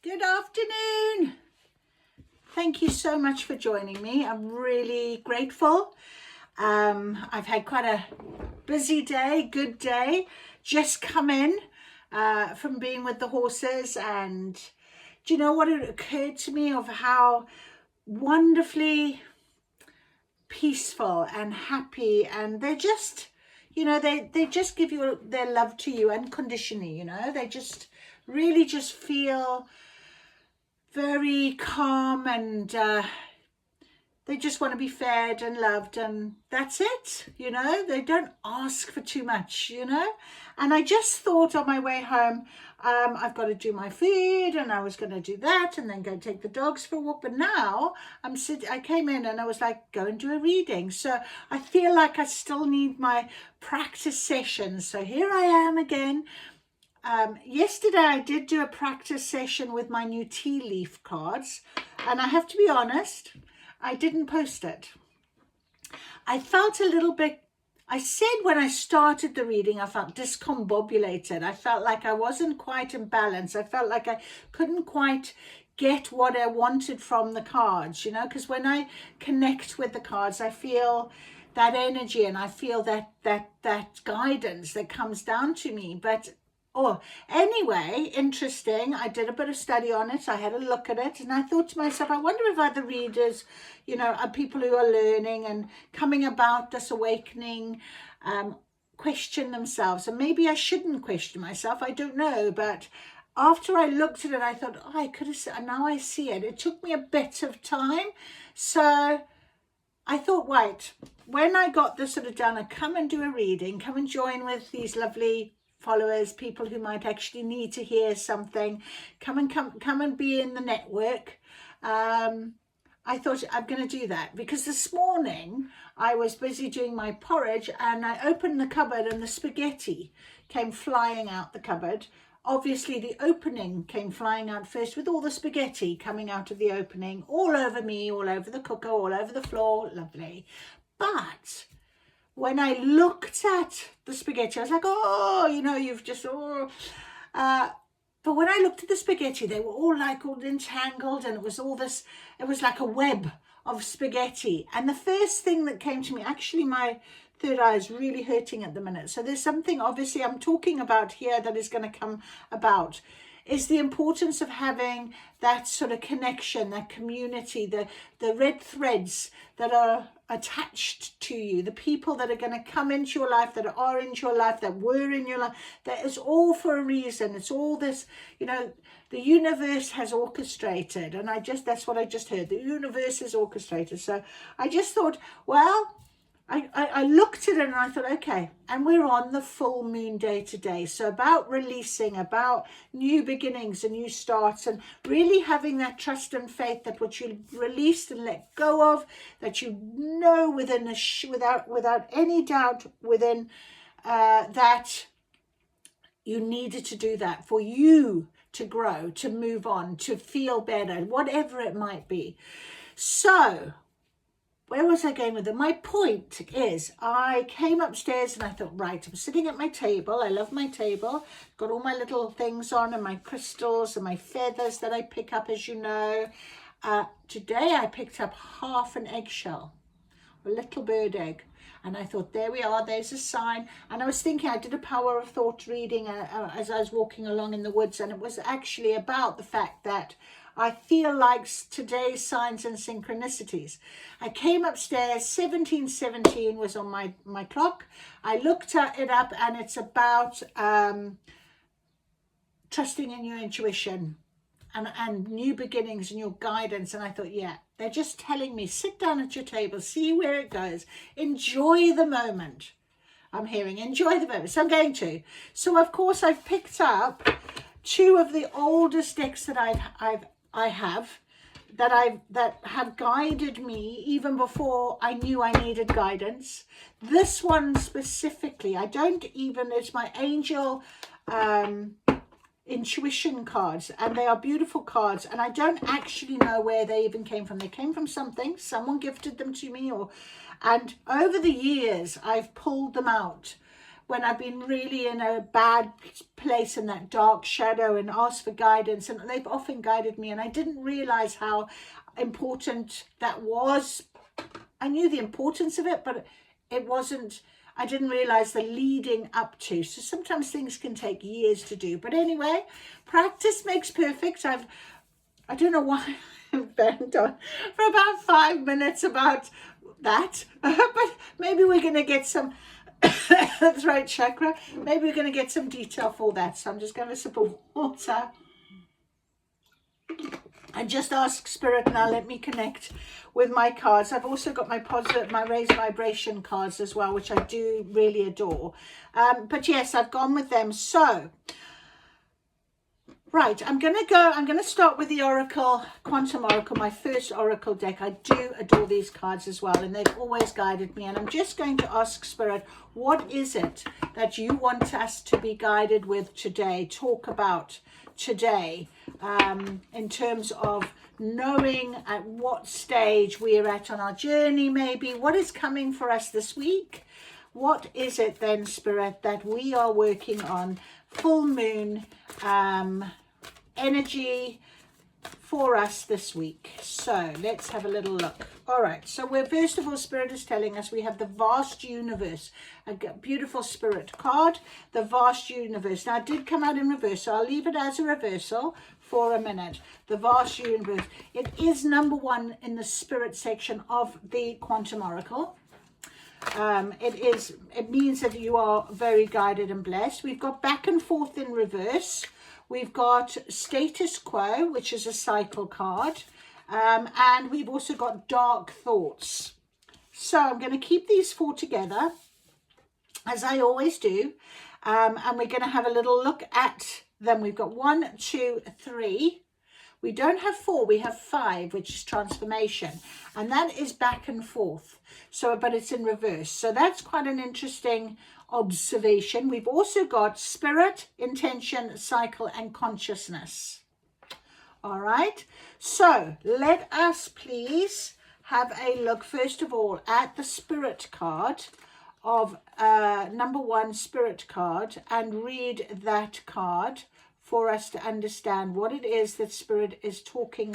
Good afternoon. Thank you so much for joining me. I'm really grateful. I've had quite a busy day, good day. Just come in from being with the horses, and do you know what it occurred to me of how wonderfully peaceful and happy, and they're just, they just give you their love to you unconditionally. They just really just feel very calm, and they just want to be fed and loved, and that's it. They don't ask for too much. And I just thought on my way home, I've got to do my food, and I was going to do that and then go take the dogs for a walk, but now I came in and I was like, go and do a reading. So I feel like I still need my practice sessions, so here I am again. Yesterday I did do a practice session with my new tea leaf cards, and I have to be honest, I didn't post it. I felt a little bit, I said when I started the reading, I felt discombobulated. I felt like I wasn't quite in balance. I felt like I couldn't quite get what I wanted from the cards, because when I connect with the cards, I feel that energy, and I feel that guidance that comes down to me. But anyway, interesting. I did a bit of study on it. I had a look at it, and I thought to myself, I wonder if other readers, are people who are learning and coming about this awakening, question themselves. And maybe I shouldn't question myself. I don't know. But after I looked at it, I thought, I could have, now I see it. It took me a bit of time. So I thought, right, when I got this sort of done, I'd come and do a reading, come and join with these lovely followers, people who might actually need to hear something, come and be in the network. I thought I'm going to do that because this morning I was busy doing my porridge, and I opened the cupboard and the spaghetti came flying out the cupboard. Obviously the opening came flying out first, with all the spaghetti coming out of the opening all over me, all over the cooker, all over the floor. Lovely. But when I looked at the spaghetti, I was like, you've just, but when I looked at the spaghetti, they were all entangled, and it was like a web of spaghetti. And the first thing that came to me, actually my third eye is really hurting at the minute. So there's something obviously I'm talking about here that is going to come about, is the importance of having that sort of connection, that community, the red threads that are attached to you, the people that are going to come into your life, that are into your life, that were in your life. That is all for a reason. It's all this, the universe has orchestrated, and that's what I just heard. The universe is orchestrated. So I just thought, well, I looked at it and I thought, okay, and we're on the full moon day today. So about releasing, about new beginnings and new starts, and really having that trust and faith that what you released and let go of, that within without any doubt within that you needed to do that for you to grow, to move on, to feel better, whatever it might be. So where was I going with it? My point is, I came upstairs and I thought, right, I'm sitting at my table. I love my table. Got all my little things on, and my crystals and my feathers that I pick up, as you know. Today I picked up half an eggshell, a little bird egg. And I thought, there we are, there's a sign. And I was thinking, I did a power of thought reading as I was walking along in the woods. And it was actually about the fact that I feel like today's signs and synchronicities. I came upstairs, 1717 was on my clock. I looked it up, and it's about trusting in your intuition and new beginnings and your guidance. And I thought, yeah, they're just telling me, sit down at your table, see where it goes, enjoy the moment. I'm hearing, enjoy the moment. So I'm going to. So of course I've picked up two of the oldest decks that I have that have guided me even before I knew I needed guidance. This one specifically, it's my angel intuition cards, and they are beautiful cards, and I don't actually know where they even came from. They came from something, someone gifted them to me, and over the years I've pulled them out when I've been really in a bad place in that dark shadow and asked for guidance, and they've often guided me, and I didn't realize how important that was. I knew the importance of it, but I didn't realize the leading up to. So sometimes things can take years to do. But anyway, practice makes perfect. I don't know why I've banged on for about 5 minutes about that, but maybe we're going to get some throat chakra. Maybe we're going to get some detail for that. So I'm just going to have a sip of water and just ask Spirit now, let me connect with my cards. I've also got my raise vibration cards as well, which I do really adore. But yes, I've gone with them. So, right, I'm going to start with the Oracle, Quantum Oracle, my first Oracle deck. I do adore these cards as well, and they've always guided me. And I'm just going to ask Spirit, what is it that you want us to be guided with today, talk about today, in terms of knowing at what stage we're at on our journey, maybe what is coming for us this week. What is it then, Spirit, that we are working on? Full moon energy for us this week. So let's have a little look. All right, so we're, first of all, Spirit is telling us we have the vast universe, a beautiful Spirit card, the vast universe. Now it did come out in reverse, so I'll leave it as a reversal for a minute. The vast universe, it is number 1 in the Spirit section of the Quantum Oracle. It means that you are very guided and blessed. We've got back and forth in reverse. We've got status quo, which is a cycle card. And we've also got dark thoughts. So I'm going to keep these 4 together, as I always do. And we're going to have a little look at them. We've got 1, 2, 3. We don't have 4, we have 5, which is transformation. And that is back and forth. So, but it's in reverse. So that's quite an interesting observation. We've also got spirit, intention, cycle, and consciousness. All right. So let us please have a look, first of all, at the Spirit card of number 1 Spirit card, and read that card for us to understand what it is that Spirit is talking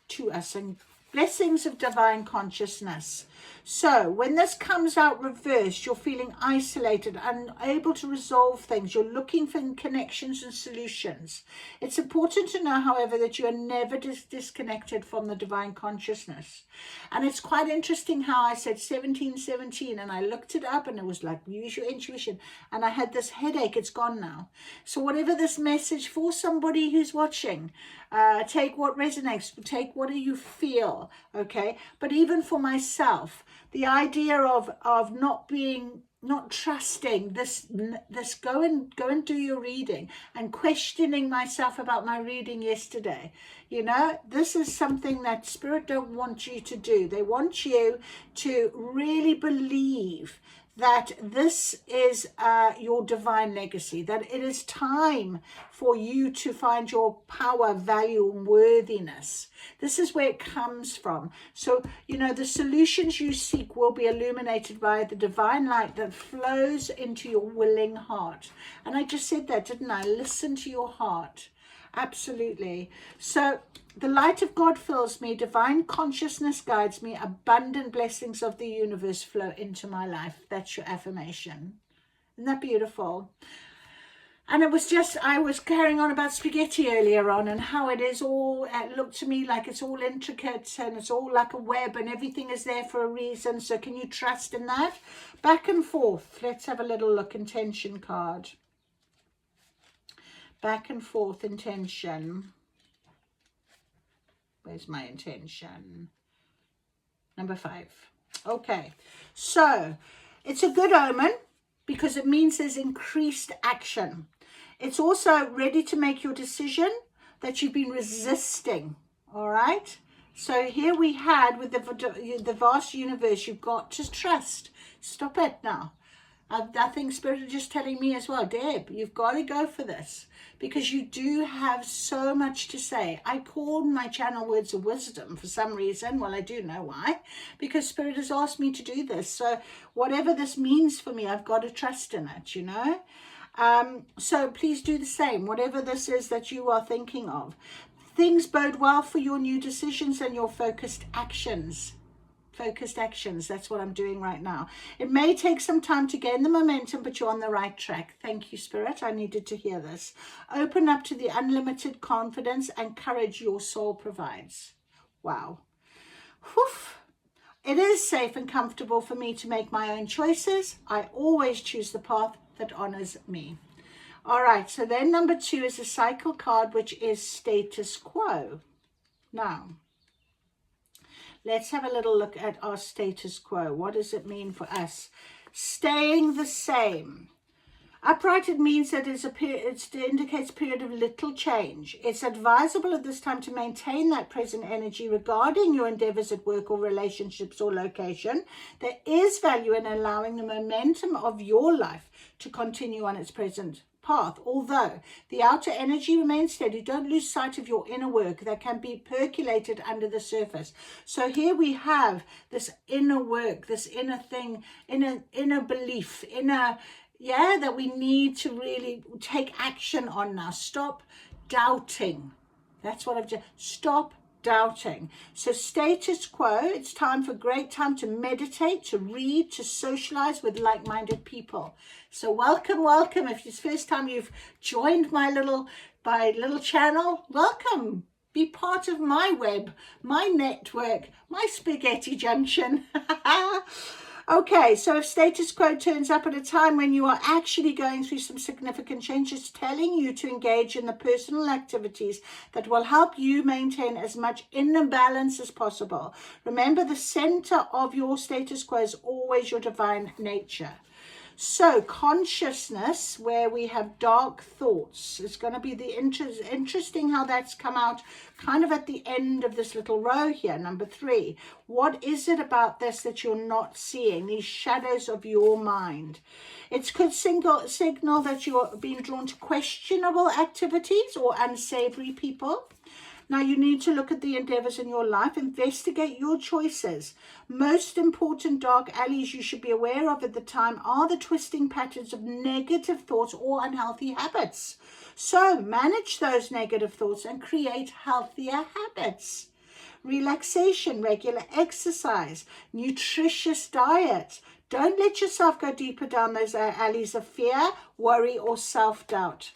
to us, and blessings of divine consciousness. So when this comes out reversed, you're feeling isolated, unable to resolve things. You're looking for connections and solutions. It's important to know, however, that you are never disconnected from the divine consciousness. And it's quite interesting how I said 1717, and I looked it up, and it was like, use your intuition. And I had this headache. It's gone now. So whatever this message for somebody who's watching, take what resonates, take what you feel, okay? But even for myself, the idea of not trusting this go and do your reading, and questioning myself about my reading yesterday. You know, this is something that Spirit don't want you to do. They want you to really believe that this is your divine legacy, that it is time for you to find your power, value, and worthiness. This is where it comes from. So, you know, the solutions you seek will be illuminated by the divine light that flows into your willing heart. And I just said that, didn't I? Listen to your heart. Absolutely. So the light of God fills me, divine consciousness guides me, abundant blessings of the universe flow into my life. That's your affirmation. Isn't that beautiful? And it was just, I was carrying on about spaghetti earlier on, and how it is all, it looked to me like it's all intricate, and it's all like a web, and everything is there for a reason. So can you trust in that? Back and forth. Let's have a little look. Intention card. Back and forth, intention. Where's my intention? Number 5. Okay, so it's a good omen because it means there's increased action. It's also ready to make your decision that you've been resisting. All right. So here we had with the vast universe, you've got to trust. Stop it now. I think Spirit is just telling me as well, Deb, you've got to go for this because you do have so much to say. I call my channel Words of Wisdom for some reason. Well, I do know why, because Spirit has asked me to do this. So whatever this means for me, I've got to trust in it, you know. So please do the same, whatever this is that you are thinking of. Things bode well for your new decisions and your focused actions. Focused actions, that's what I'm doing right now. It may take some time to gain the momentum, but you're on the right track. Thank you, Spirit. I needed to hear this. Open up to the unlimited confidence and courage your soul provides. Wow. Whew. It is safe and comfortable for me to make my own choices. I always choose the path that honors me. All right, so then number 2 is a cycle card, which is status quo. Now, let's have a little look at our status quo. What does it mean for us? Staying the same. Upright, it means that it indicates a period of little change. It's advisable at this time to maintain that present energy regarding your endeavors at work or relationships or location. There is value in allowing the momentum of your life to continue on its present path. Although the outer energy remains steady, don't lose sight of your inner work that can be percolated under the surface. So here we have this inner work, this inner thing, inner belief, that we need to really take action on now. Stop doubting. That's what I've just, stop doubting. So status quo, it's great time to meditate, to read, to socialize with like-minded people. So welcome. If it's the first time you've joined my little channel, welcome. Be part of my web, my network, my spaghetti junction. Okay, so if status quo turns up at a time when you are actually going through some significant changes, telling you to engage in the personal activities that will help you maintain as much inner balance as possible. Remember, the center of your status quo is always your divine nature. So consciousness, where we have dark thoughts, it's going to be interesting how that's come out kind of at the end of this little row here, number 3. What is it about this that you're not seeing, these shadows of your mind? It could signal that you're being drawn to questionable activities or unsavory people. Now you need to look at the endeavors in your life, investigate your choices. Most important dark alleys you should be aware of at the time are the twisting patterns of negative thoughts or unhealthy habits. So manage those negative thoughts and create healthier habits. Relaxation, regular exercise, nutritious diet. Don't let yourself go deeper down those alleys of fear, worry, or self-doubt.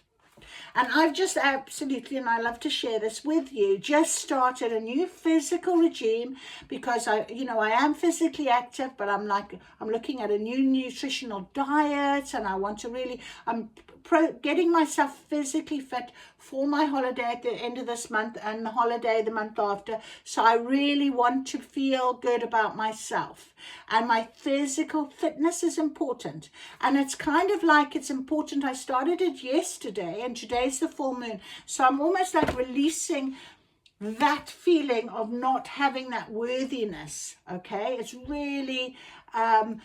And I've just absolutely, and I love to share this with you, just started a new physical regime because I am physically active, but I'm looking at a new nutritional diet, and I want to really, getting myself physically fit for my holiday at the end of this month and the holiday the month after. So I really want to feel good about myself, and my physical fitness is important. And it's kind of like, it's important. I started it yesterday and today's the full moon. So I'm almost like releasing that feeling of not having that worthiness. Okay, it's really and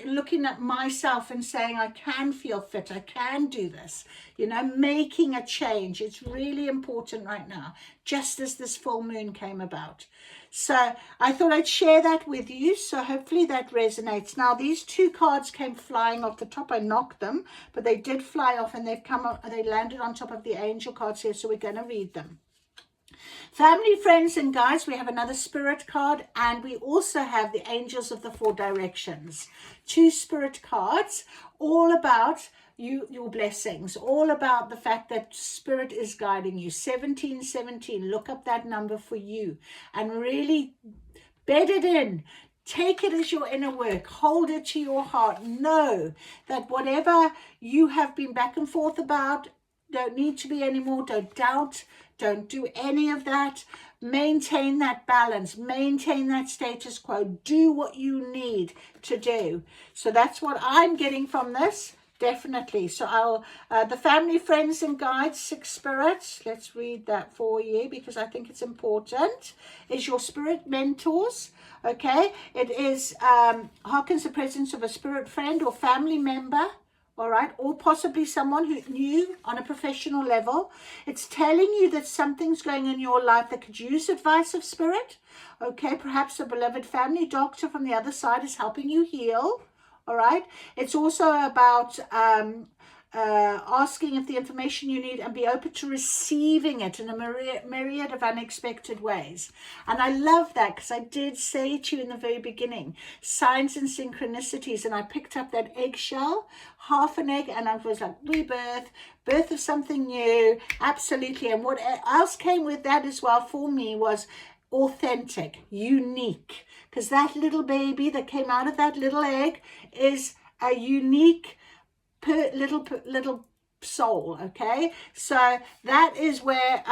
looking at myself and saying I can feel fit, I can do this, making a change. It's really important right now, just as this full moon came about. So I thought I'd share that with you, so hopefully that resonates. Now these 2 cards came flying off the top. I knocked them, but they did fly off, and they landed on top of the angel cards here, so we're going to read them. Family, friends, and guys, we have another spirit card, and we also have the angels of the 4 directions. 2 spirit cards, all about your blessings, all about the fact that spirit is guiding you. 1717, look up that number for you and really bed it in. Take it as your inner work. Hold it to your heart. Know that whatever you have been back and forth about, don't need to be anymore. Don't doubt. Don't do any of that. Maintain that balance. Maintain that status quo. Do what you need to do. So that's what I'm getting from this. Definitely. So I'll, the family, friends and guides, 6 spirits. Let's read that for you because I think it's important. Is your spirit mentors. Okay. It is, hearkens the presence of a spirit friend or family member. All right. Or possibly someone who knew on a professional level. It's telling you that something's going on in your life that could use advice of spirit. Okay. Perhaps a beloved family doctor from the other side is helping you heal. All right. It's also about asking if the information you need and be open to receiving it in a myriad of unexpected ways. And I love that because I did say to you in the very beginning, signs and synchronicities. And I picked up that eggshell, half an egg, and I was like, rebirth, birth of something new. Absolutely. And what else came with that as well for me was authentic, unique, because that little baby that came out of that little egg is a unique little soul. Okay, so that is where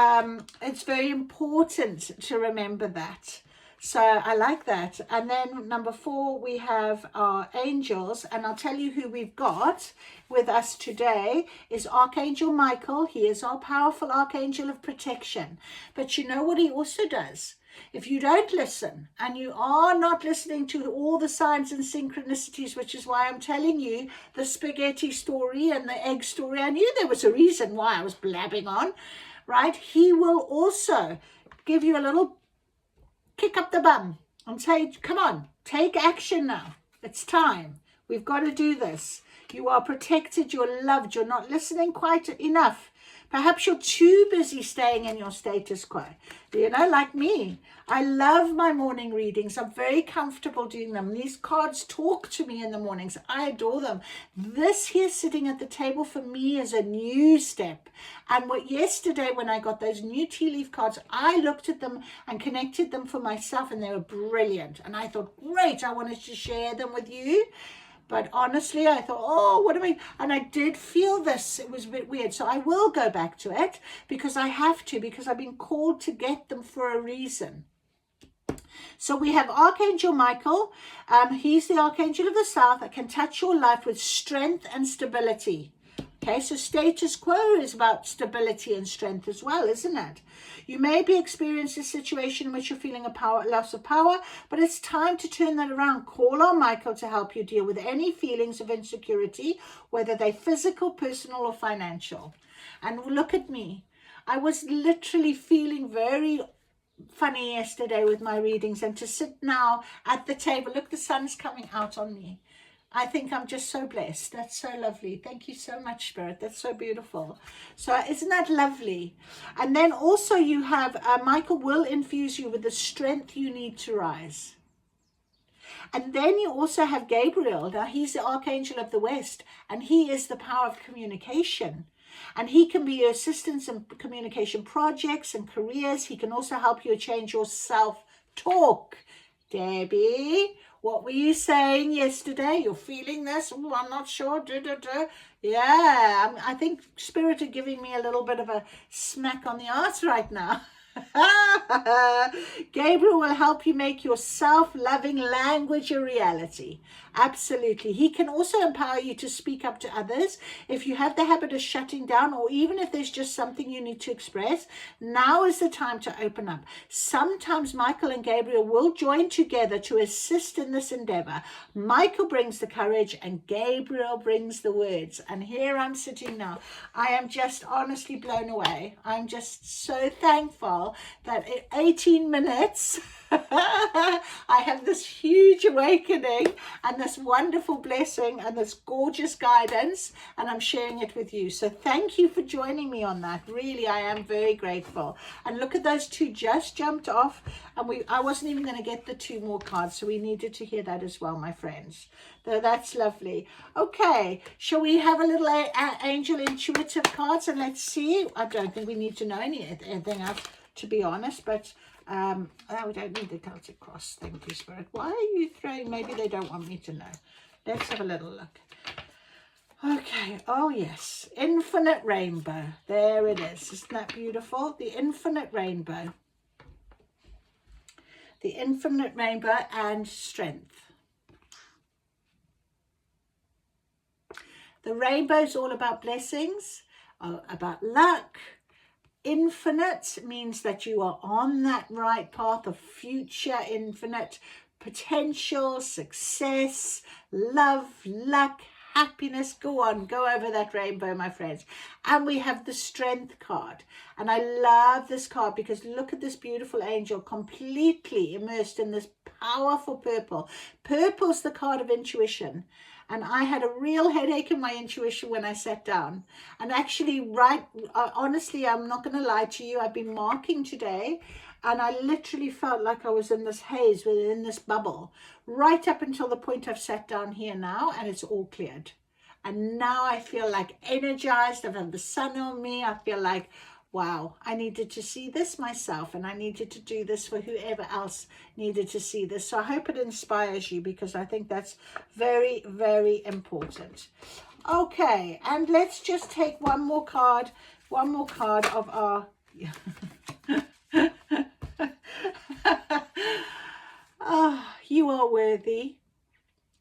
it's very important to remember that. So I like that. And then number 4, we have our angels, and I'll tell you who we've got with us today is Archangel Michael. He is our powerful archangel of protection. But you know what he also does? If you don't listen and you are not listening to all the signs and synchronicities, which is why I'm telling you the spaghetti story and the egg story, I knew there was a reason why I was blabbing on, right? He will also give you a little kick up the bum and say, come on, take action now. It's time. We've got to do this. You are protected. You're loved. You're not listening quite enough. Perhaps you're too busy staying in your status quo. You know, like me, I love my morning readings. I'm very comfortable doing them. These cards talk to me in the mornings. I adore them. This here sitting at the table for me is a new step. And yesterday when I got those new tea leaf cards, I looked at them and connected them for myself, and they were brilliant. And I thought, great, I wanted to share them with you. But honestly, I thought, oh, what do I... And I did feel this. It was a bit weird. So I will go back to it because I have to, because I've been called to get them for a reason. So we have Archangel Michael. He's the Archangel of the South that can touch your life with strength and stability. Okay, so status quo is about stability and strength as well, isn't it? You may be experiencing a situation in which you're feeling a loss of power, but it's time to turn that around. Call on Michael to help you deal with any feelings of insecurity, whether they're physical, personal, or financial. And look at me. I was literally feeling very funny yesterday with my readings, and to sit now at the table, look, the sun's coming out on me. I think I'm just so blessed. That's so lovely. Thank you so much, Spirit. That's so beautiful. So isn't that lovely? And then also you have Michael will infuse you with the strength you need to rise. And then you also have Gabriel. Now he's the Archangel of the West, and he is the power of communication. And he can be your assistance in communication projects and careers. He can also help you change your self-talk. Debbie, what were you saying yesterday? You're feeling this? Oh, I'm not sure. Yeah, I think Spirit are giving me a little bit of a smack on the arse right now. Gabriel will help you make your self-loving language a reality. Absolutely. He can also empower you to speak up to others. If you have the habit of shutting down, or even if there's just something you need to express, now is the time to open up. Sometimes Michael and Gabriel will join together to assist in this endeavor. Michael brings the courage and Gabriel brings the words. And here I'm sitting now. I am just honestly blown away. I'm just so thankful that in 18 minutes I have this huge awakening and this wonderful blessing and this gorgeous guidance, and I'm sharing it with you. So thank you for joining me on that. Really, I am very grateful. And look at those 2 just jumped off, and I wasn't even going to get the 2 more cards, so we needed to hear that as well, my friends. So that's lovely. Okay, shall we have a little angel intuitive cards, and let's see. I don't think we need to know anything else, to be honest, but we don't need the Celtic cross. Thank you, Spirit. Why are you throwing? Maybe they don't want me to know. Let's have a little look. Okay. Oh, yes. Infinite rainbow. There it is. Isn't that beautiful? The infinite rainbow. The infinite rainbow and strength. The rainbow is all about blessings, about luck. Infinite means that you are on that right path of future infinite potential, success, love, luck, happiness. Go on, go over that rainbow, my friends. And we have the strength card. And I love this card because look at this beautiful angel completely immersed in this powerful purple. Purple's the card of intuition. And I had a real headache in my intuition when I sat down. And actually, honestly, I'm not going to lie to you. I've been marking today, and I literally felt like I was in this haze, within this bubble, right up until the point I've sat down here now, and it's all cleared. And now I feel like energized. I've had the sun on me. I feel like, wow, I needed to see this myself, and I needed to do this for whoever else needed to see this. So I hope it inspires you, because I think that's very, very important. Okay, and let's just take one more card of our... Oh, you are worthy.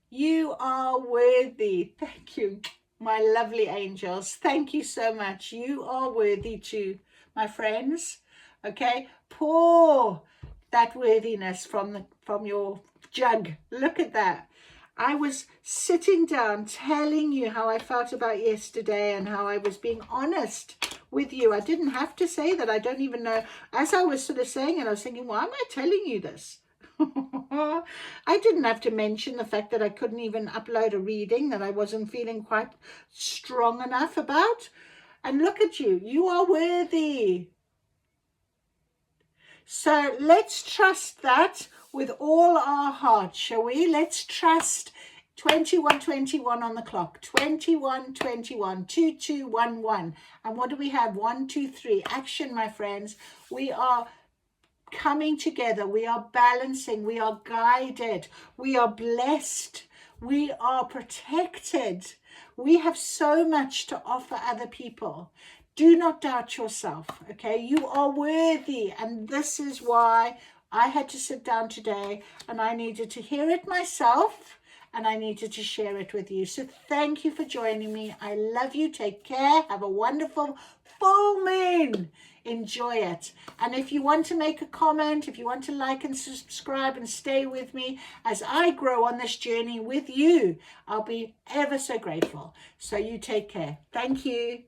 You are worthy. Thank you, my lovely angels. Thank you so much. You are worthy too, my friends. Okay, pour that worthiness from your jug. Look at that. I was sitting down telling you how I felt about yesterday and how I was being honest with you. I didn't have to say that. I don't even know. As I was sort of saying it, I was thinking, why am I telling you this? I didn't have to mention the fact that I couldn't even upload a reading that I wasn't feeling quite strong enough about. And look at you. You are worthy. So let's trust that with all our heart, shall we? Let's trust 2121 on the clock. 2121, 2211. And what do we have? 1, 2, 3. Action, my friends. We are coming together. We are balancing. We are guided. We are blessed. We are protected. We have so much to offer other people. Do not doubt yourself, okay? You are worthy, and this is why I had to sit down today, and I needed to hear it myself, and I needed to share it with you. So thank you for joining me. I love you. Take care. Have a wonderful full moon. Enjoy it. And if you want to make a comment, if you want to like and subscribe and stay with me as I grow on this journey with you, I'll be ever so grateful. So you take care. Thank you.